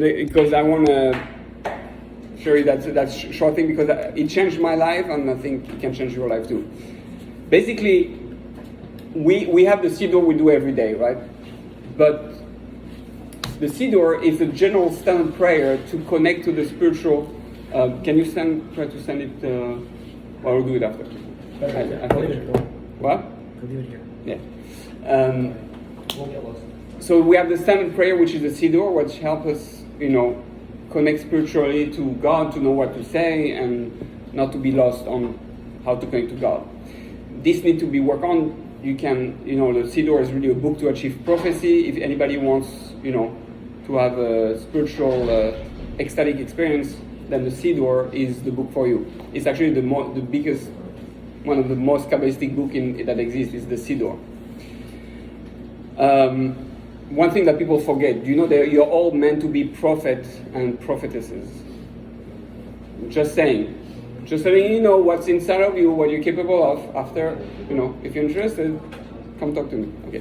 Because I want to show you that short thing, because it changed my life, and I think it can change your life too. Basically, we have the Siddur we do every day, right? But the Siddur is a general standard prayer to connect to the spiritual. Can you try to send it, or we'll do it after? What? We'll do it here. Yeah. Won't get lost. So we have the standard prayer, which is the Siddur, which helps us, connect spiritually to God, to know what to say, and not to be lost on how to connect to God. This needs to be worked on. You can, the Siddur is really a book to achieve prophecy. If anybody wants, to have a spiritual, ecstatic experience, then the Siddur is the book for you. It's actually the biggest, one of the most Kabbalistic book that exists is the Siddur. One thing that people forget, that you're all meant to be prophets and prophetesses. Just saying. Just letting you know what's inside of you, what you're capable of. After, if you're interested, come talk to me. Okay.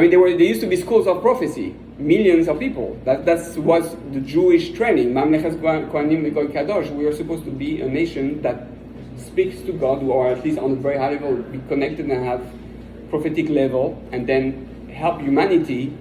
There used to be schools of prophecy. Millions of people. That was the Jewish training. Mamlechas Kohanim Goy Kadosh. We are supposed to be a nation that speaks to God, or at least on a very high level, be connected and have prophetic level, and then help humanity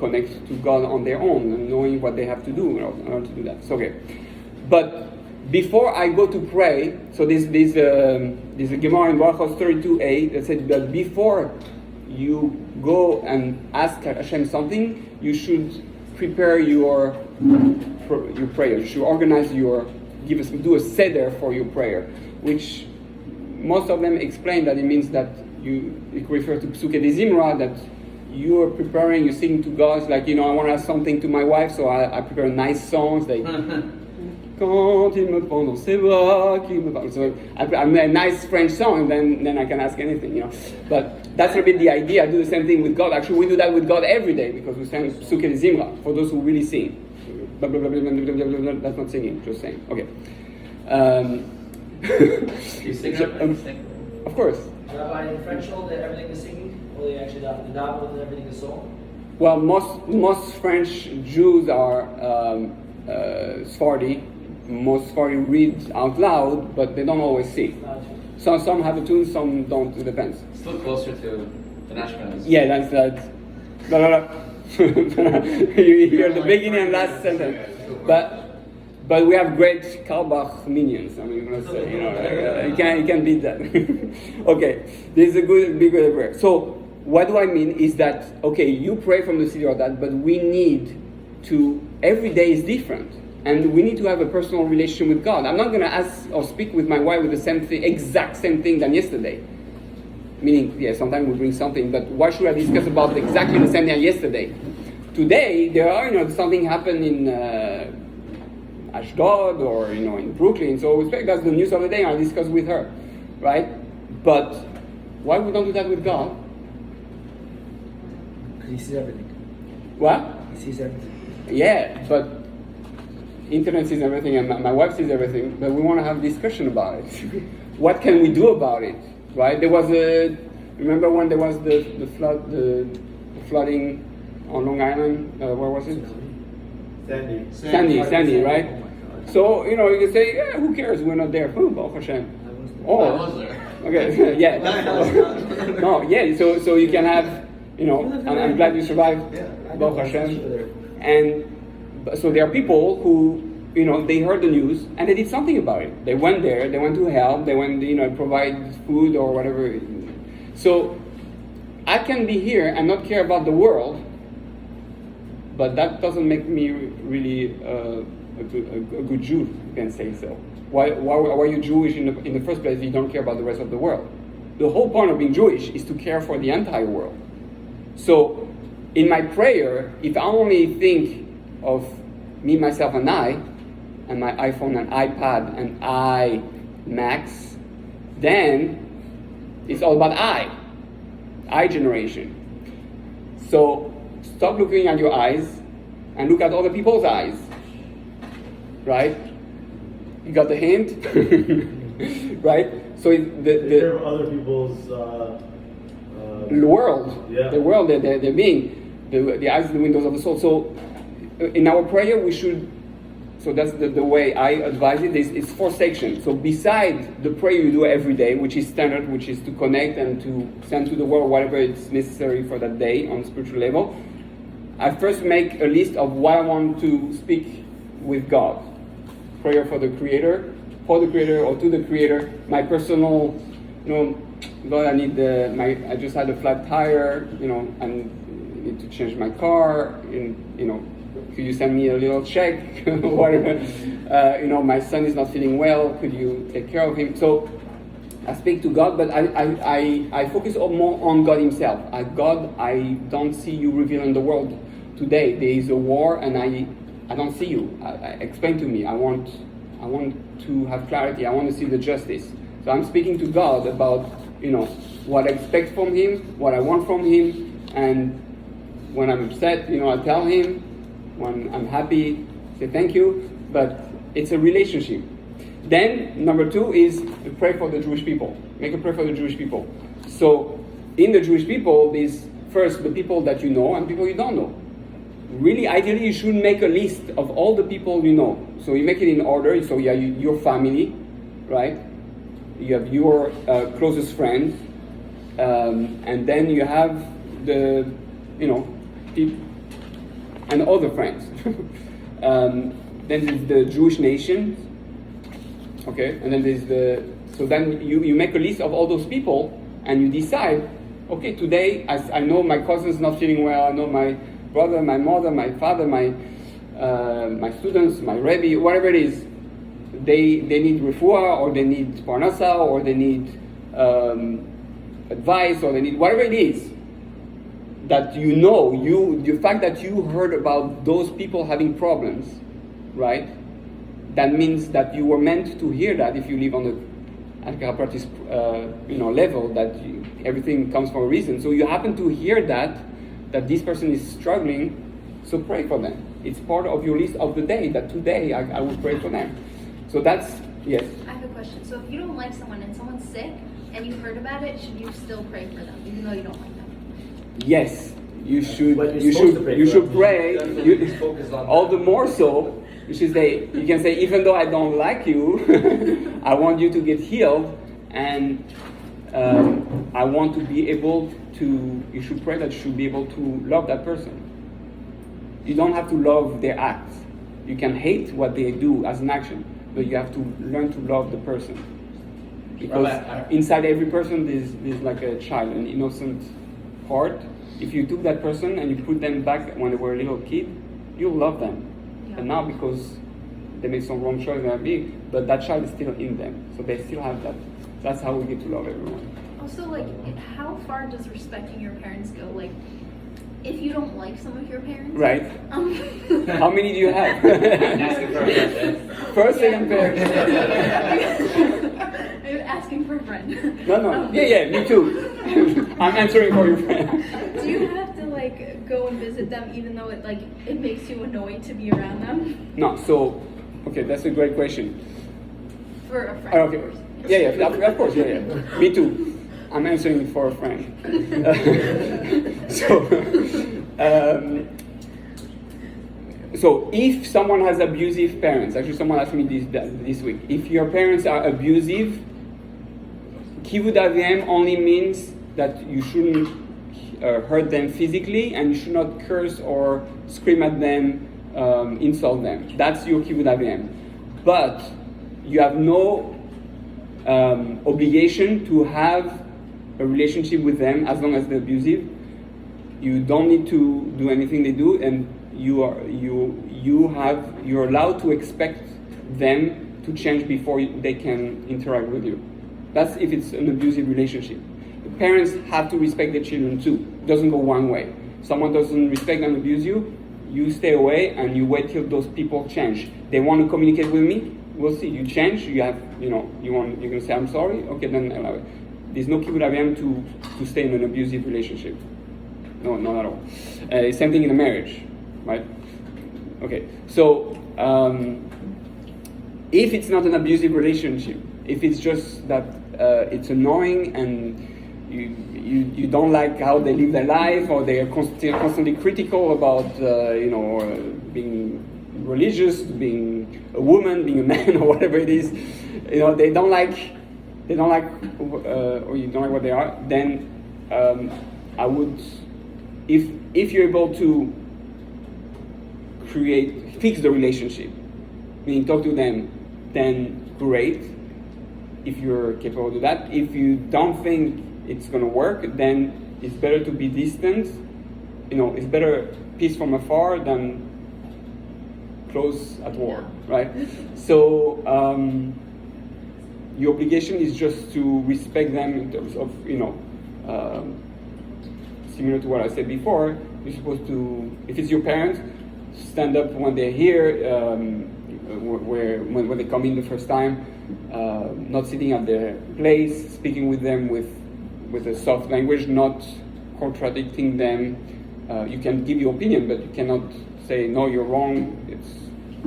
connect to God on their own, and knowing what they have to do in order to do that. So, okay. But before I go to pray, so there's a Gemara in Barachos 32a that said that before you go and ask Hashem something, you should prepare your prayer. You should organize do a seder for your prayer, which most of them explain that it means that it refers to Psuke de Zimra, that you are preparing, you're singing to God, it's like, I want to ask something to my wife, so I prepare nice songs, like, quand il me prend dans ses bras, qu'il me parle. So I made a nice French song, and then I can ask anything, But that's a bit the idea. I do the same thing with God. Actually, we do that with God every day, because we sing Psuke de Zimra, for those who really sing. Blah, blah, blah, blah, blah, blah, blah, blah. That's not singing, just saying. Okay. You sing? Of course. Rabbi, in French, all everything is singing? Or they actually the davening and everything is song? Well, most French Jews are Sephardi. Most Sephardi read out loud, but they don't always sing. So some have a tune, some don't. It depends. Still closer to the Ashkenazis. Yeah, that's that. Blah, blah, blah. You hear the beginning and last sentence, but we have great Carlebach minions. Let's say, you can't beat that. Okay, this is a big prayer. So what do I mean is that, okay, you pray from the Siddur of that, but we need to, every day is different. And we need to have a personal relationship with God. I'm not going to ask or speak with my wife with the same thing, exact same thing than yesterday. Meaning, yeah, sometimes we bring something, but why should I discuss about exactly the same thing as yesterday? Today, there are, something happened in Ashdod or, in Brooklyn, so that's the news of the day, and I discuss with her, right? But why we don't do that with God? Because he sees everything. What? He sees everything. Yeah, but internet sees everything, and my wife sees everything, but we want to have a discussion about it. What can we do about it? Right? There was remember when there was the flooding on Long Island? Where was it? Sandy, right? So, you can say, yeah, who cares? We're not there. Oh, Baruch Hashem. I was there. Okay, yeah. No, yeah, so you can have, I'm glad you survived, Baruch Hashem. And so there are people who, they heard the news and they did something about it. They went there, they went to help, they went, provide food or whatever. So I can be here and not care about the world, but that doesn't make me really a good Jew, you can say so. Why are you Jewish in the first place if you don't care about the rest of the world? The whole point of being Jewish is to care for the entire world. So in my prayer, if I only think of me, myself, and I, and my iPhone and iPad and iMacs, then it's all about I generation. So stop looking at your eyes and look at other people's eyes, right? You got the hint, right? So Take care of other people's world, yeah. the world that they're being. The eyes are the windows of the soul. So in our prayer, we should, so that's the way I advise it, is it's 4 sections. So beside the prayer you do every day, which is standard, which is to connect and to send to the world whatever is necessary for that day on spiritual level, I first make a list of what I want to speak with God. Prayer for the Creator, or to the Creator. My personal, God, I just had a flat tire, I need to change my car, could you send me a little check, whatever. My son is not feeling well, could you take care of him? So I speak to God, but I focus more on God himself. God, I don't see you revealed in the world today. There is a war and I don't see you. Explain to me. I want to have clarity. I want to see the justice. So I'm speaking to God about, what I expect from him, what I want from him, and when I'm upset, I tell him. When I'm happy, say thank you. But it's a relationship. Then number 2 is to pray for the Jewish people. Make a prayer for the Jewish people. So in the Jewish people, there's first the people that you know and people you don't know. Really, ideally, you should make a list of all the people you know. So you make it in order. So you have your family, right? You have your closest friends, and then you have the, people and other friends. Then there's the Jewish nation. Okay, and then so then you make a list of all those people and you decide, okay, today I know my cousin's not feeling well, I know my brother, my mother, my father, my students, my Rebbe, whatever it is, they need refuah, or they need parnasa, or they need advice, or they need whatever it is that the fact that you heard about those people having problems, right? That means that you were meant to hear that if you live on the Al-Qur'an practice, level, that everything comes for a reason. So you happen to hear that this person is struggling, so pray for them. It's part of your list of the day, that today I will pray for them. So that's, yes? I have a question. So if you don't like someone and someone's sick and you heard about it, should you still pray for them, even though you don't like them? Yes, you should. But You should pray. Focus on All that. the more so. You can say, even though I don't like you, I want you to get healed, and I want to be able to. You should pray that you should be able to love that person. You don't have to love their acts. You can hate what they do as an action, but you have to learn to love the person. Because inside every person there's like a child, an innocent heart. If you took that person and you put them back when they were a little kid, you'll love them. Yeah. And now because they made some wrong choice, they're big, but that child is still in them. So they still have that. That's how we get to love everyone. Also, how far does respecting your parents go? If you don't like some of your parents, Right. How many do you have? Asking for a friend. First, second parent. Asking for a friend. No. Yeah, me too. I'm answering for your friend. Do you have to go and visit them even though it makes you annoyed to be around them? No, so, okay, that's a great question. For a friend. Okay. Of course. Yeah, of course, yeah. Me too. I'm answering for a friend. So if someone has abusive parents, actually someone asked me this week, if your parents are abusive, kivud avim only means that you shouldn't hurt them physically, and you should not curse or scream at them, insult them. That's your kivud avim. But you have no obligation to have a relationship with them as long as they're abusive. You don't need to do anything they do, and you're allowed to expect them to change before they can interact with you. That's if it's an abusive relationship. The parents have to respect their children too. It doesn't go one way. Someone doesn't respect and abuse you, you stay away and you wait till those people change. They want to communicate with me, we'll see. You change, you're gonna say I'm sorry, okay, then allow it. There's no kivud avim to stay in an abusive relationship. No, not at all. Same thing in a marriage, right? Okay, so if it's not an abusive relationship, if it's just that it's annoying and you don't like how they live their life, or they are constantly critical about being religious, being a woman, being a man, or whatever it is. They don't like or you don't like what they are. Then I would, if you're able to fix the relationship, meaning talk to them, then great. If you're capable of do that. If you don't think it's going to work, then it's better to be distant. It's better peace from afar than close at war, right? So your obligation is just to respect them in terms of, similar to what I said before. You're supposed to, if it's your parents, stand up when they're here, when they come in the first time, not sitting at their place, speaking with them with a soft language, not contradicting them. You can give your opinion, but you cannot say, no, you're wrong. It's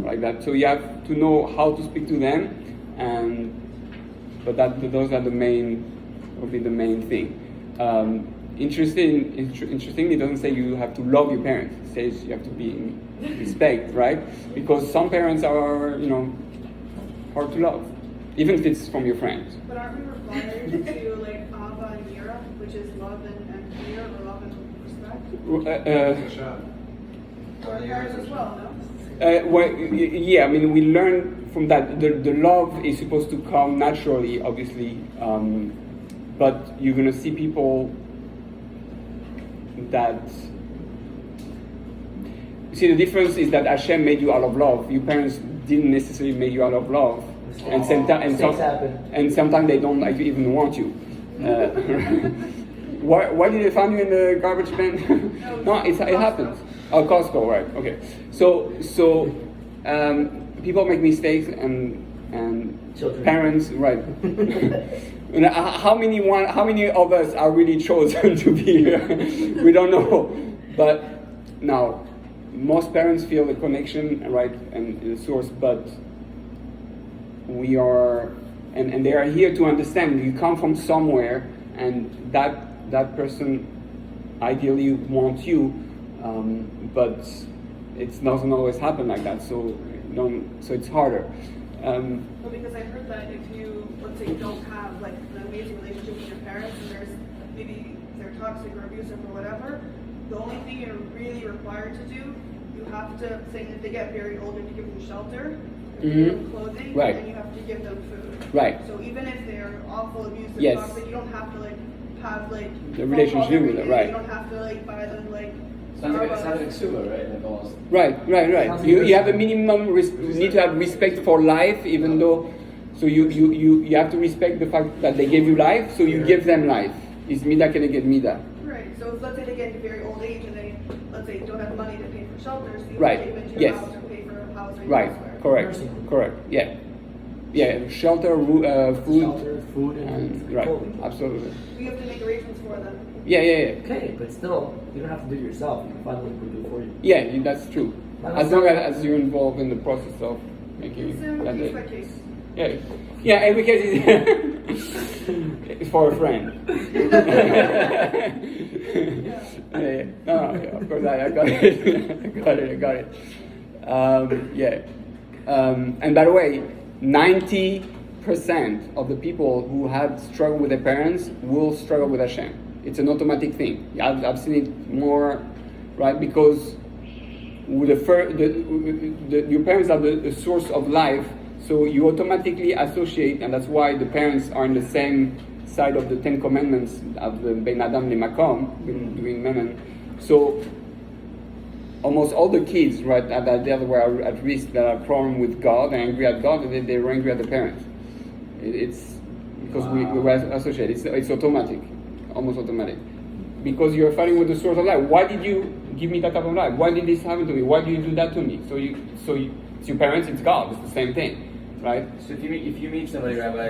like that. So you have to know how to speak to them, but those are the main thing. Interestingly, it doesn't say you have to love your parents. It says you have to be in respect, right? Because some parents are, hard to love, even if it's from your friends. But aren't we required to Ava and Yira, which is love and fear, or love and respect? Or parents as well, no? Yeah, I mean, we learn from that. The love is supposed to come naturally, obviously, but you're going to see people that... See, the difference is that Hashem made you out of love. Your parents didn't necessarily make you out of love. And sometimes they don't even want you. Why did they find you in the garbage bin? No, it happens. Oh, Costco, right? Okay. So people make mistakes, and Children. Parents, right? How many of us are really chosen to be here? We don't know. But now, most parents feel the connection, right, and the source, but we are, and they are here to understand. You come from somewhere, and that person ideally wants you, but it doesn't always happen like that. So it's harder. Well, because I heard that if you, let's say, don't have an amazing relationship with your parents, and maybe they're toxic or abusive or whatever, the only thing you're really required to do, you have to say if they get very old, you have to give them shelter, give them clothing, right, and you have to give them food. Right. So even if they're awful, abusive, yes, toxic, you don't have to have the relationship with them, right? You don't have to buy them Sounds like Suba, right? Almost. Right. You have a minimum. You need to have respect for life, even though. So you have to respect the fact that they gave you life. So you give them life. Is mida keneged mida. Right. So if, let's say they get to very old age and they, let's say, don't have money to pay for shelters, so you right. have to give into Yes. your house or pay for housing. Right. Elsewhere. Correct. Yeah. Shelter, food. Shelter, food, and right. clothing. Absolutely. We have to make arrangements for them. Yeah. Okay, but still, you don't have to do it yourself. You can find one who can do it for you. Yeah, that's true. As long as you're involved in the process of making It's that case by case. Yeah, every case is for a friend. No, of course I got it. And by the way, 90% of the people who have struggled with their parents will struggle with Hashem. It's an automatic thing. I've seen it more, right? Because with your parents are the source of life, so you automatically associate, and that's why the parents are on the same side of the 10 Commandments of the Ben Adam Lemakom, doing Menon. So almost all the kids, right, that were at risk, that are problem with God and angry at God, they were angry at the parents. It's because we were associated. It's automatic, almost automatic. Because you're fighting with the source of life. Why did you give me that type of life? Why did this happen to me? Why do you do that to me? So it's your parents, it's God. It's the same thing, right? So if you meet somebody, Rabbi,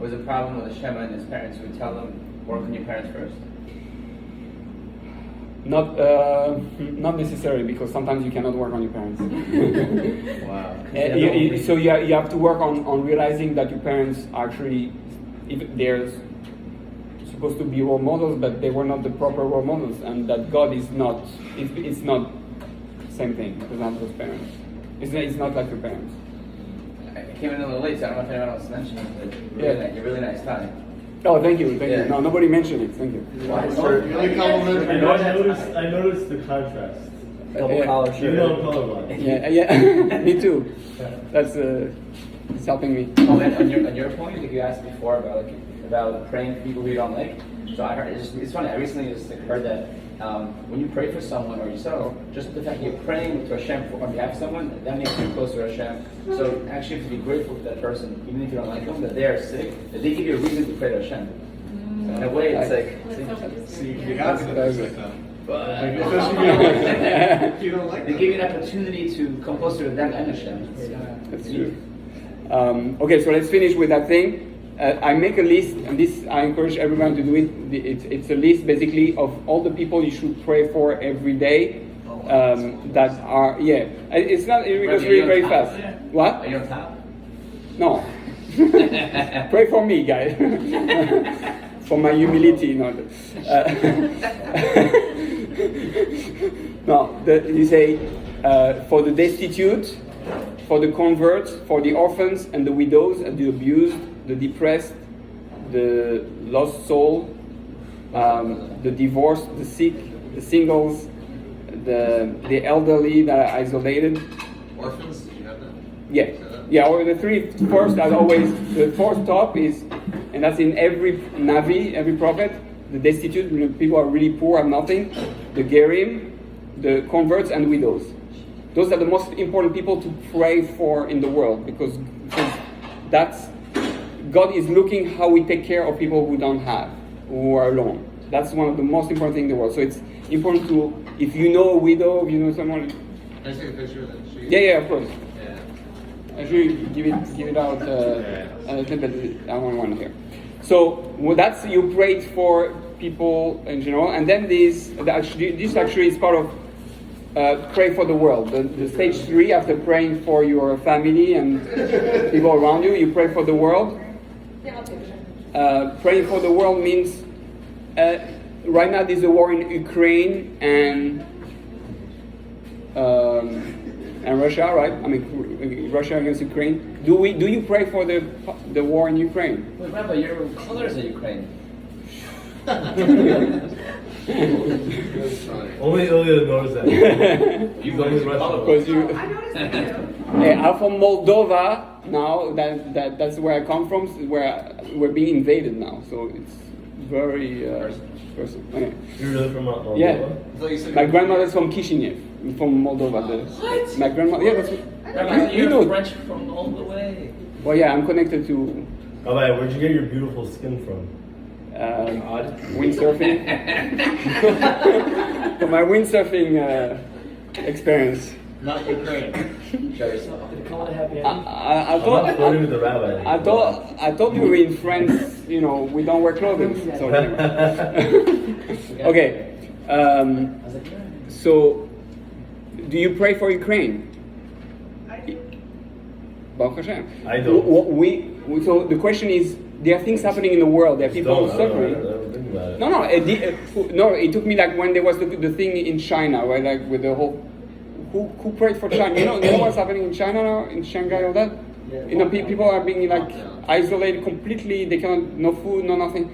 was a problem with a Shema and his parents, would tell them work on your parents first. Not necessarily, because sometimes you cannot work on your parents. Wow. So you have to work on realizing that your parents actually, if they're supposed supposed to be role models, but they were not the proper role models, and that God is not. It's not same thing. It's not those parents. It's not like your parents. I came in a little late, so I don't know if anyone else mentioned it, but you're really nice guy. Oh, thank you. Yeah. No, nobody mentioned it. Thank you. Really complimentary. I noticed the contrast. Double collar shirt. Even though I'm colorblind. Yeah. Me too. That's it's helping me. Oh, and on your point, like you asked before about praying for people who you don't like. So I heard it's funny. I recently just heard that when you pray for someone or yourself, just the fact that you're praying to Hashem on behalf of someone, that makes you closer to Hashem. So actually, you have to be grateful for that person, even if you don't like them, that they are sick, that they give you a reason to pray to Hashem. So in a way, it's like You have to That's like it. them. Especially if you don't like they them. give you an opportunity to come closer to them and Hashem. That's true. Okay, so let's finish with that thing. I make a list, and this I encourage everyone to do it. It's a list basically of all the people you should pray for every day. That are it's not. It goes really very fast. What? Are you on top? No. Pray for me, guys. For my humility, not. No, you say for the destitute, for the converts, for the orphans and the widows and the abused, the depressed, the lost soul, the divorced, the sick, the singles, the elderly that are isolated. Orphans, did you have that? Yeah, or the three first, as always, the fourth top is, and that's in every Navi, every prophet, the destitute, people are really poor, have nothing, the Gerim, the converts, and widows. Those are the most important people to pray for in the world, because that's, God is looking how we take care of people who don't have, who are alone. That's one of the most important things in the world. So it's important to, if you know a widow, if you know someone. Can I take a picture of that? Yeah, of course. Yeah. Actually, give it out. I want one here. So that's, you prayed for people in general, and then this actually is part of pray for the world. The stage 3, after praying for your family and people around you, you pray for the world. Praying for the world means right now there's a war in Ukraine and Russia, right? I mean, Russia against Ukraine. Do you pray for the war in Ukraine? Wait, Rabbi, your colors are Ukraine. Only Ilya knows that. He's only Russian. Because you. I noticed it too. I'm from Moldova now. That's where I come from. Where we're being invaded now, so it's very personal. Okay. You're really from Moldova? Yeah. My grandmother's from Kishinev, from Moldova. What? My grandmother. Yeah, that's. Rabbi, You you're know. French from all the way. Well, yeah, I'm connected to Rabbi, where'd you get your beautiful skin from? windsurfing. From my windsurfing experience. Not Ukraine. Show yourself. Call it a happy I ending. I'm not flirting with the rabbi. I told you in France, we don't wear clothing. So okay. I was like, yeah. So, do you pray for Ukraine? I do. Baruch Hashem. I don't. So the question is, there are things happening in the world. There are people suffering. I don't think about it. No. It took me like when there was the thing in China, right? Like with the whole, who prayed for China? You know what's happening in China now, in Shanghai, all that. Yeah. People are being like isolated completely. They cannot, no food, no nothing.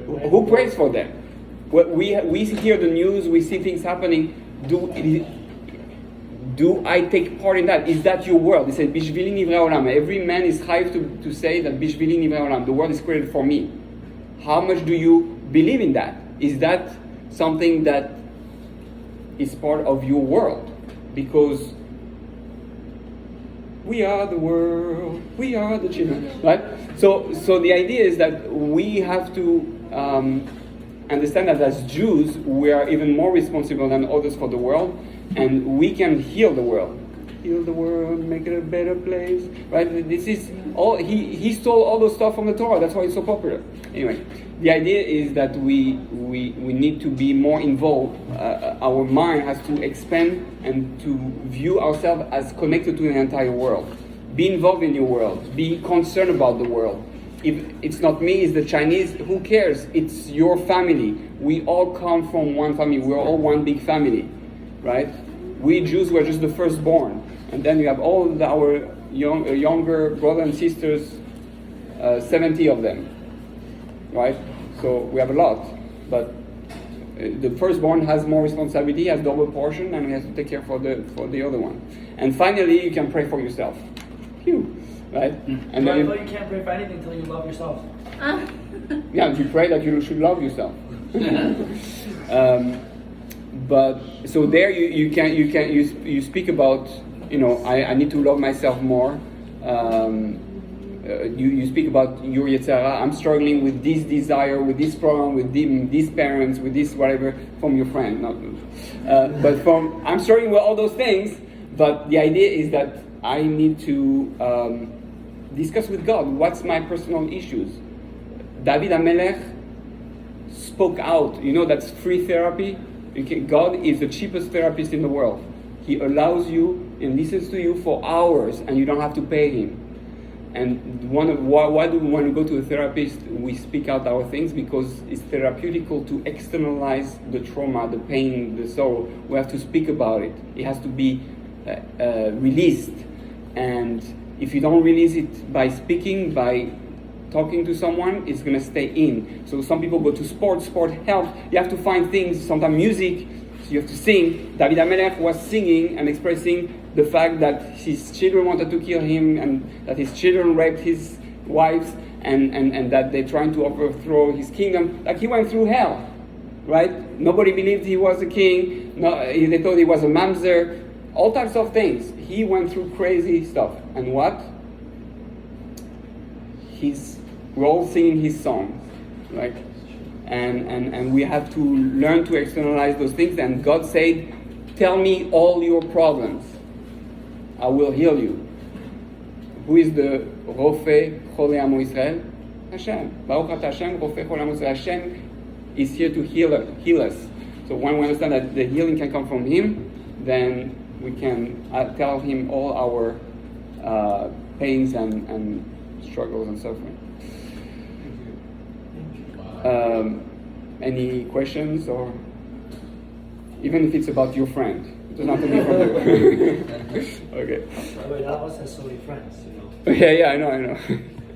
Who prays for them? We hear the news. We see things happening. Do I take part in that? Is that your world? He said, Bishvili Nivrei Olam. Every man is chayv to say that Bishvili Nivrei Olam. The world is created for me. How much do you believe in that? Is that something that is part of your world? Because we are the world, we are the children, right? So the idea is that we have to understand that as Jews, we are even more responsible than others for the world, and we can heal the world. Heal the world, make it a better place, right? This is all, he stole all those stuff from the Torah, that's why it's so popular. Anyway, the idea is that we need to be more involved. Our mind has to expand and to view ourselves as connected to the entire world. Be involved in your world. Be concerned about the world. if it's not me, it's the Chinese, who cares? It's your family. We all come from one family. We're all one big family, right? We Jews were just the firstborn. And then you have all our younger brothers and sisters, 70 of them, right? So we have a lot. But the firstborn has more responsibility, has double portion, and we have to take care for the other one. And finally, you can pray for yourself. Phew, right? And But I then thought you can't pray for anything until you love yourself. yeah, you pray that you should love yourself. But so there you speak about, you know, I need to love myself more. You speak about your Yetzirah. I'm struggling with this desire, with this problem, with these parents, with this whatever, from your friend, not. But I'm struggling with all those things. But the idea is that I need to discuss with God what's my personal issues. David HaMelech spoke out. You know, that's free therapy. God is the cheapest therapist in the world. He allows you and listens to you for hours, and you don't have to pay him. And why do we want to go to a therapist? We speak out our things because it's therapeutical to externalize the trauma, the pain, the sorrow. We have to speak about it. It has to be released. And if you don't release it by speaking, by talking to someone, it's going to stay in. So some people go to sport helps. You have to find things, sometimes music, so you have to sing. David HaMelech was singing and expressing the fact that his children wanted to kill him, and that his children raped his wives, and that they're trying to overthrow his kingdom. Like, he went through hell, right? Nobody believed he was a king. No, they thought he was a mamzer. All types of things. He went through crazy stuff. And what? We're all singing his songs, right? And we have to learn to externalize those things. And God said, tell me all your problems. I will heal you. Who is the Rofe Chole Amo Israel? Hashem. Baruch Ata Hashem, Rofe Chole Amo Israel. Hashem is here to heal us. So when we understand that the healing can come from Him, then we can tell Him all our pains and struggles and suffering. Any questions, or even if it's about your friend? It doesn't have to be from you. Okay. Wait, that was so many friends, you know. Yeah, I know.